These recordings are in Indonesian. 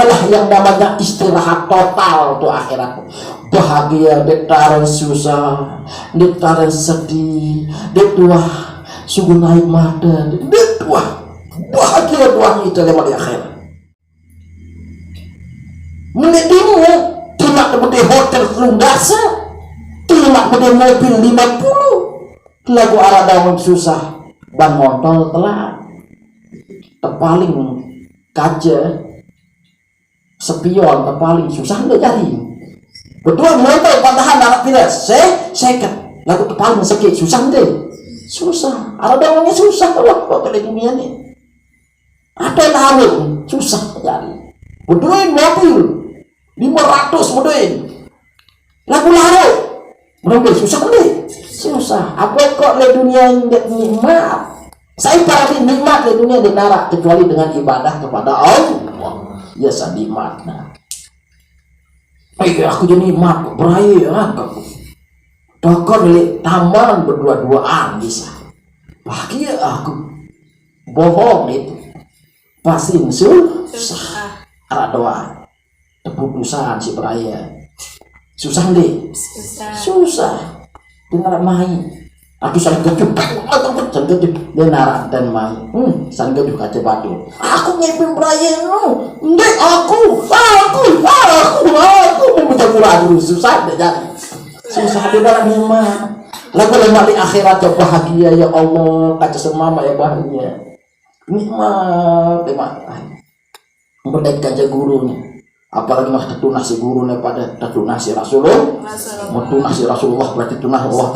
itulah yang namanya istirahat total tuh akhirat. Bahagia ditaran susah, ditaran sedih, dituah sungguh naik mata, dituah bahagia doang itu lewat di akhirat. Menit dunia tidak seperti hotel Lundasa, tidak seperti mobil 50 lagu arah daun susah, ban motor telat, terpaling kaca spion terpaling susah nggak cari. Betul motor patahan anak tidak seket lagu terpaling sakit susah deh, susah arah daunnya susah kalau hotel di dunia ini ada tahun susah cari. Betul mobil 500 model lagu laro model susah deh, susah apa kok di dunia ini nikmat. Saya paratin nikmat di dunia di neraka kecuali dengan ibadah kepada Allah ya nikmat. Nah aku jadi nikmat beraya aku dokter di taman berdua-duaan bisa bahagia aku bohong itu pasti susah arah doa keputusan si beraya susah deh susah dengar main aku saling gejub dia narak dan main saling gejub kaca batu aku ngepin beraya ndek aku membaca Quran susah deh jadi susah di dalam iman lagu lemah di akhirat ya bahagia ya Allah kaca semama ya bahagia nikmat merdeka aja gurunya apalagi mas tunah si gurunya pada tunah si Rasulullah tunah si Rasulullah berarti tunah Allah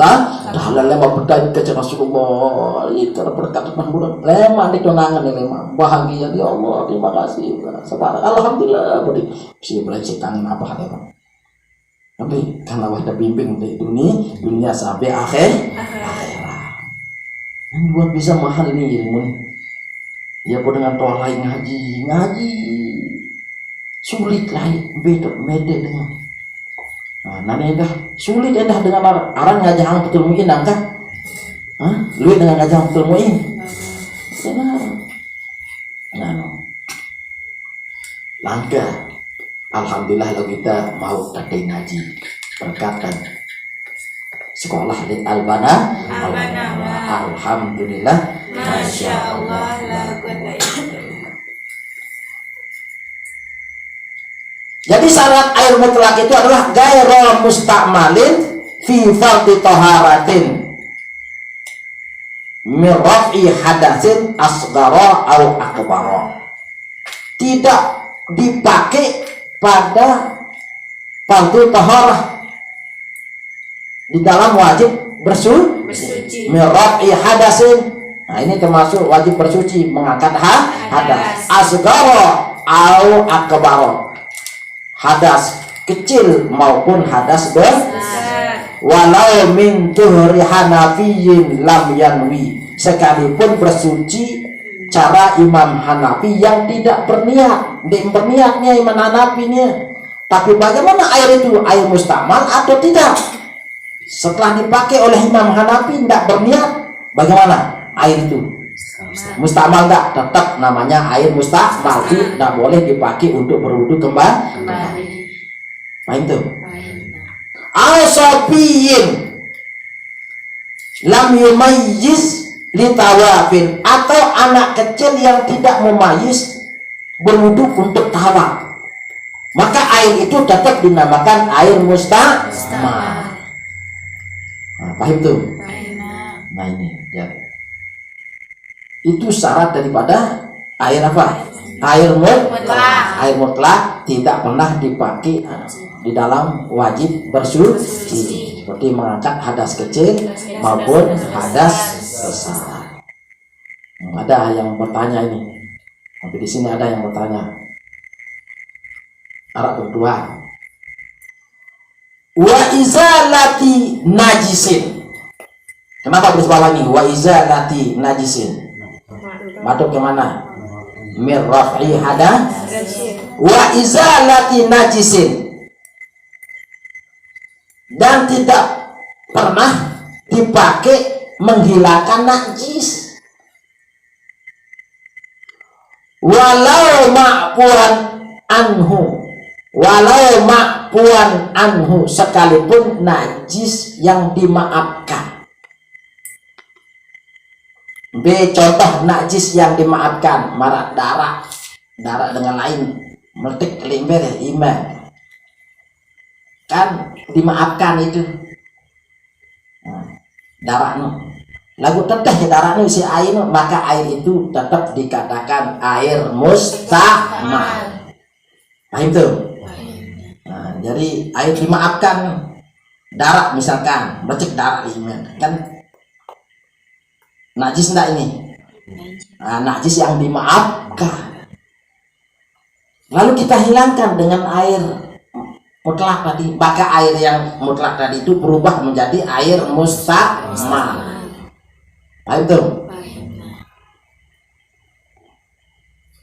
dah lemah berdaya ke Rasulullah itu berkat mahmud lemah di tunangan lemah bahagia ya Allah terima kasih separah alhamdulillah beri si belajar tangan apa lemah tapi karena wajah bimbing dari dunia sampai akhirat yang buat bisa mahal ini ilmu ya pun dengan toa lain ngaji sulit lain beda dengan nanti dah sulit dah dengan orang ngajang betul mungkin kan lu dengan ngajang betul mungkin langkah alhamdulillah kalau kita mau tadi ngaji berkatkan sekolah di Albana alhamdulillah masya Allah la quwwata illa billah. Jadi syarat air mutlak itu adalah gairul musta'malin fi fardhi taharatin min raf'i hadatsin asghara au akbara. Tidak dipakai pada fardhu taharah di dalam wajib bersuci min raf'i hadatsin. Nah ini termasuk wajib bersuci mengangkat hadas asghara au akbara. Hadas kecil maupun hadas besar walau min tuhri hanafiyin lam yanwi sekalipun bersuci cara Imam Hanafi yang tidak berniat berniatnya Imam Hanafinya tapi bagaimana air itu air mustamal atau tidak setelah dipakai oleh Imam Hanafi tidak berniat bagaimana air itu mustamal enggak tetap namanya air mustamal tidak boleh dipakai untuk berwudu kembali. Paham tuh? Asabiyin lam yumayyiz litawafin atau anak kecil yang tidak memayyiz berwudu untuk tawaf maka air itu tetap dinamakan air mustamal. Paham tuh? Nah ini ya. Itu syarat daripada air apa? Air mutlak. Air mutlak tidak pernah dipakai di dalam wajib bersuci seperti mengangkat hadas kecil maupun hadas besar. Ada yang bertanya ini. Tapi di sini ada yang bertanya. Arab berdua. Wa izalati najisin. Kenapa tulis bawah ini? Wa izalati najisin. Matuk ke mana? Mir raf'i hadas wa izalati najisin dan tidak pernah dipakai menghilangkan najis walau ma'fuan anhu, walau makfuan anhu, sekalipun najis yang dimaafkan. B. Contoh najis yang dimaafkan, marah darah dengan lain, meletik lember iman, kan dimaafkan itu. Darah lagu teteh darah si air, maka air itu tetap dikatakan air mustamal. Paham tuh? Nah, jadi air dimaafkan, darah misalkan becek darah iman, kan najis enggak ini? Nah, najis yang dimaafkan. Lalu kita hilangkan dengan air mutlak tadi, maka air yang mutlak tadi itu berubah menjadi air mustamal. Itu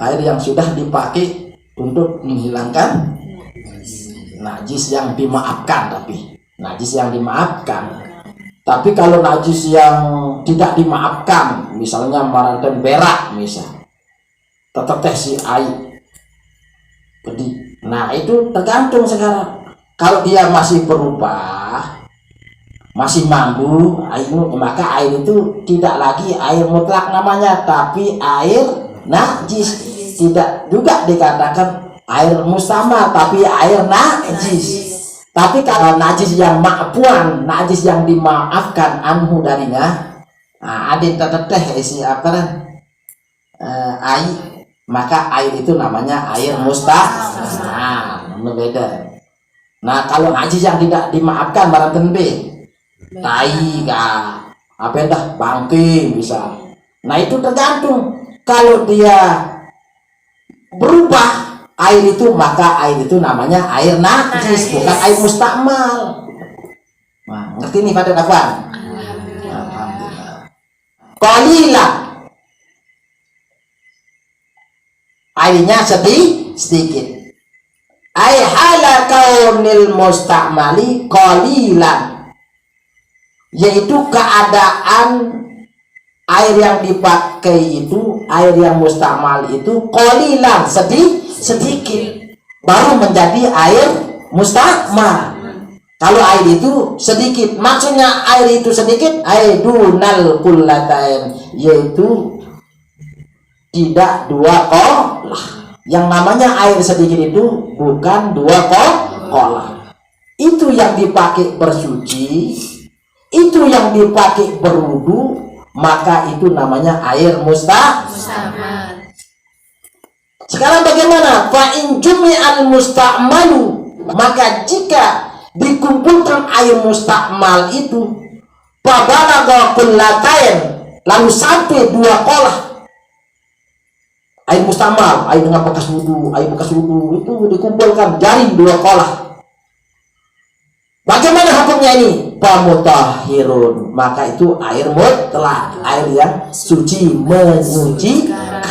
air yang sudah dipakai untuk menghilangkan najis yang dimaafkan, tapi najis yang dimaafkan. Tapi kalau najis yang tidak dimaafkan, misalnya maranten berak misal, tetap si air. Jadi, nah itu tergantung sekarang. Kalau dia masih berubah, masih mampu air, maka air itu tidak lagi air mutlak namanya, tapi air najis. Tidak juga dikatakan air mustamal, tapi air najis. Tapi kalau najis yang makfuan, najis yang dimaafkan anhu darinya, adin teteh isi apa air, maka air itu namanya air mustamal. Nah, beda. Nah, kalau najis yang tidak dimaafkan barang tenbe tai kah apa dah bangking bisa. Nah itu tergantung. Kalau dia berubah air itu, maka air itu namanya air najis, bukan air mustamal. Nah, ngerti nih pada Afwan? Alhamdulillah. Qalila, airnya sedikit. Ai hala kaunil mustamali qalilan, yaitu keadaan air yang dipakai itu, air yang mustamal itu qalilan, sedikit, baru menjadi air mustamal. Kalau air itu sedikit, maksudnya air itu sedikit, air dunal kullatain, yaitu tidak dua kolah. Yang namanya air sedikit itu bukan dua kolah. Itu yang dipakai bersuci, itu yang dipakai berwudu, maka itu namanya air mustamal. Sekarang bagaimana? Fa in jumi'al mustamalu, maka jika dikumpulkan air mustamal itu, fabalagha qullatain, lalu sampai dua kolah. Air mustamal, air dengan bekas wudu, itu dikumpulkan jadi dua kolah. Bagaimana hukumnya ini? Pamutahhirun, maka itu air mutlak, air yang suci, menyucikan.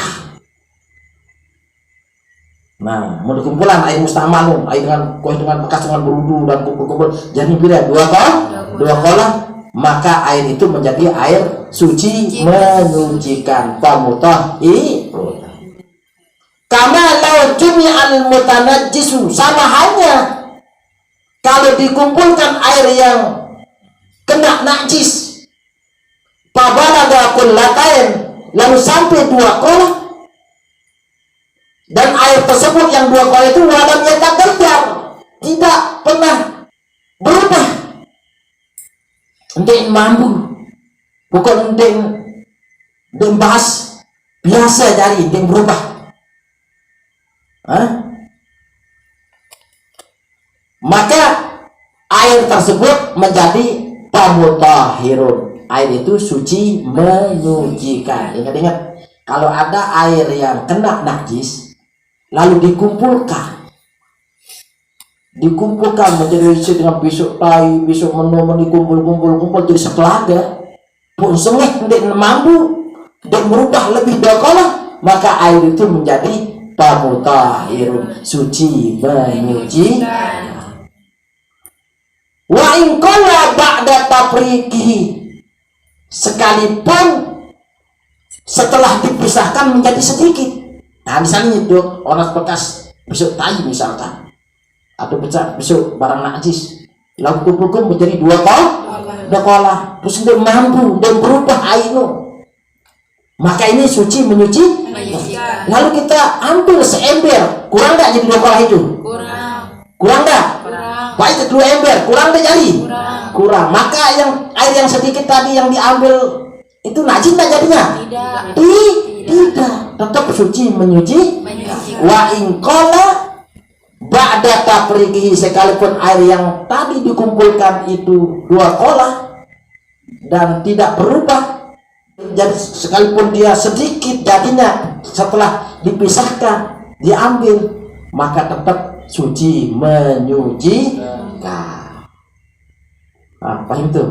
Nah, mau dikumpulan air mustamal, air dengan bekas dengan berwudu dan kumpul-kumpul, jadi bila dua kolah, maka air itu menjadi air suci, menyucikan. Pamutahhirun. Kama lau jumi'al mutanajjisu, sama halnya kalau dikumpulkan air yang kena najis, fabalagha qullatain, lalu sampai dua kolah, dan air tersebut yang dua kolah itu walam yataghayyar, tidak pernah berubah. Ndek mampu, bukan ndek bahas biasa dari ndek berubah. Maka air tersebut menjadi pamutahhirun, air itu suci, menyucikan. Ingat-ingat, kalau ada air yang kena najis lalu dikumpulkan menjadi dengan besok tai, besok menu dikumpul jadi sekelaga pun sengih ndek mampu dan merubah lebih dahulu, maka air itu menjadi pamutahhirun, suci, menyucikan. Wa in qala ba'da tafriqihi, sekalipun setelah dipisahkan menjadi sedikit. Nah, misalnya itu orang bekas besok tai misalkan, atau besok barang najis, lalu kumpulkan menjadi dua kolah, terus dia mampu dan berubah ainu, maka ini suci menyuci. Lalu kita ambil seember, kurang nggak jadi dua kolah itu? Kurang nggak? Baik dua ember, kurang nggak jadi? Kurang. Maka air yang sedikit tadi yang diambil itu najis nggak jadinya? Tidak. Tetap suci menyuci. Wa in qala ba'da tafriqihi, sekalipun air yang tadi dikumpulkan itu dua kolah dan tidak berubah, jadi sekalipun dia sedikit jadinya setelah dipisahkan diambil, maka tetap suci menyucikan. Paham itu?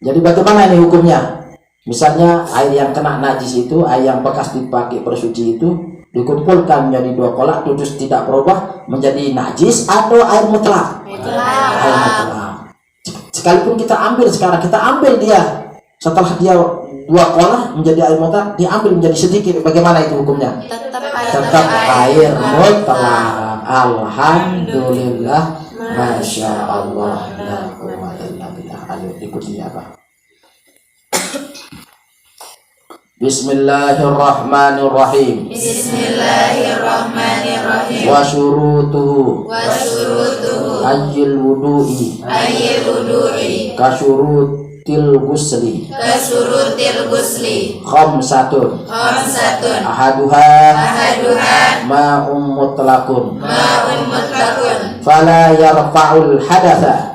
Jadi bagaimana ini hukumnya? Misalnya air yang kena najis itu, air yang bekas dipakai bersuci itu dikumpulkan menjadi dua kolah terus tidak berubah menjadi najis, atau air mutlak? Air mutlak. Sekalipun kita ambil sekarang, kita ambil dia setelah dia dua kolah menjadi air mutlak, diambil menjadi sedikit, bagaimana itu hukumnya? Tetap air mutlak. Alhamdulillah, masya Allah, la quwwata illa billah. Ayo ikuti apa? Bismillahirrahmanirrahim. Bismillahirrahmanirrahim. Wa syurutuhu ayyil wudu'i kasyurutil gusli khamsatun ahaduha ma'um mutlaqun fala yarfa'ul hadatha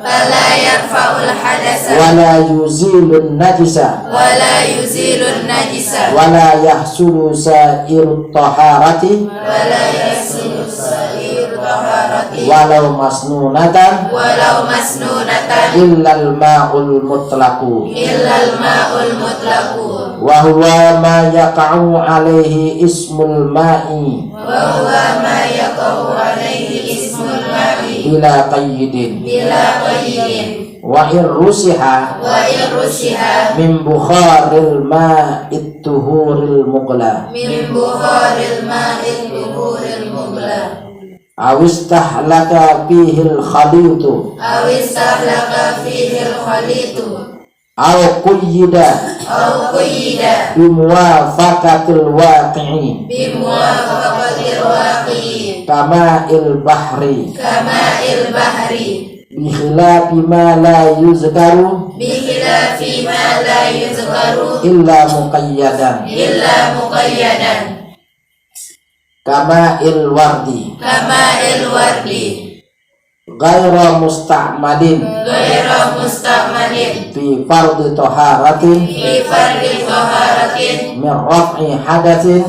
wala yuzilun najisa wala yahsulu sa'irut taharati walau masnunatan illal ma'ul mutlaqu wa huwa ma yaqa'u alaihi ismul ma'i bila qayyidin wa irrusiha min bukharil ma'it tuhuril mughla awistahlaka fihil khalitu aw quyida bimuwafaqatil waqi'i kama'il bahri bikhilafi ma la yuzkaru illa muqayyadan kama'il wardi ghaira musta'madin fi fardi taharatin min raf'i hadatsin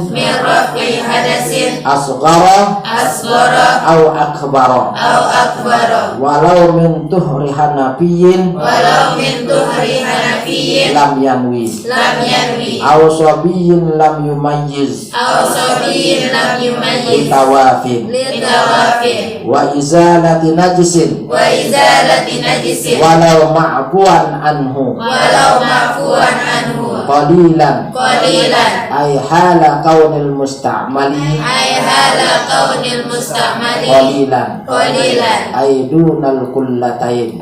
asghara aw akbara walau min tuhri hanafiyyin lam yanwi aw sabiyyin lam yumayyiz litawafin wa izalati najisin walau ma'fuwan anhu qalilan ay hala kaunil musta'mali qalilan ay dunal kullatain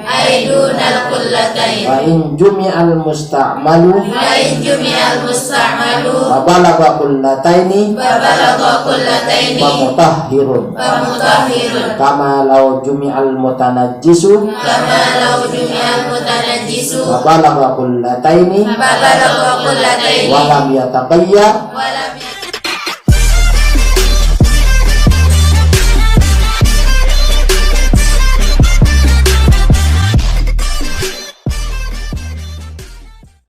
wa in jumi'al musta'malu wa balagha kullataini wa mutahhirun kama law jumi'al mutanajjisu wa balagha kullataini wa lam yataqayya